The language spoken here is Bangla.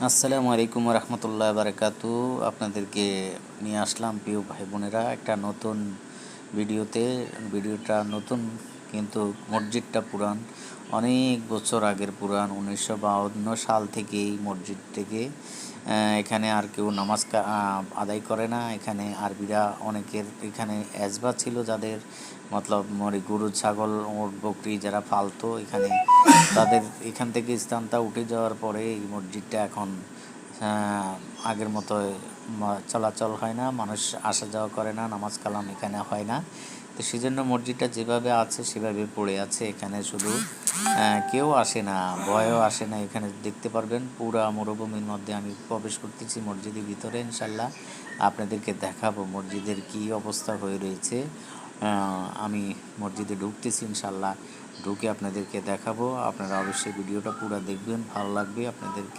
আসসালামু আলাইকুম রহমতুল্লাহ বারকাতু। আপনাদেরকে নিয়ে আসলাম প্রিয় ভাই বোনেরা একটা নতুন ভিডিওতে। ভিডিওটা নতুন কিন্তু মসজিদটা পুরান, অনেক বছর আগের পুরান। 1952 সাল থেকে এই মসজিদ থেকে এখানে আর কেউ নামাজ আদায় করে না। এখানে আরবিরা অনেকের এখানে এজবা ছিল, যাদের মতলব গরু ছাগল ওট বকরি যারা পালতো এখানে, তাদের এখান থেকে স্থানটা উঠে যাওয়ার পরে এই মসজিদটা এখন আগের মতো চলাচল হয় না, মানুষ আসা যাওয়া করে না, নামাজ কালাম এখানে হয় না। তো সেই জন্য মসজিদটা যেভাবে আছে সেভাবে পড়ে আছে। এখানে শুধু কেউ আসে না, ভয়ও আসে না। এখানে দেখতে পারবেন পুরা মরুভূমির মধ্যে আমি প্রবেশ করতেছি মসজিদের ভিতরে। ইনশাল্লাহ আপনাদেরকে দেখাবো মসজিদের কী অবস্থা হয়ে রয়েছে। আমি মসজিদে ঢুকতেছি, ইনশাল্লাহ ঢুকে আপনাদেরকে দেখাবো। আপনারা অবশ্যই ভিডিওটা পুরো দেখবেন, ভালো লাগবে আপনাদের।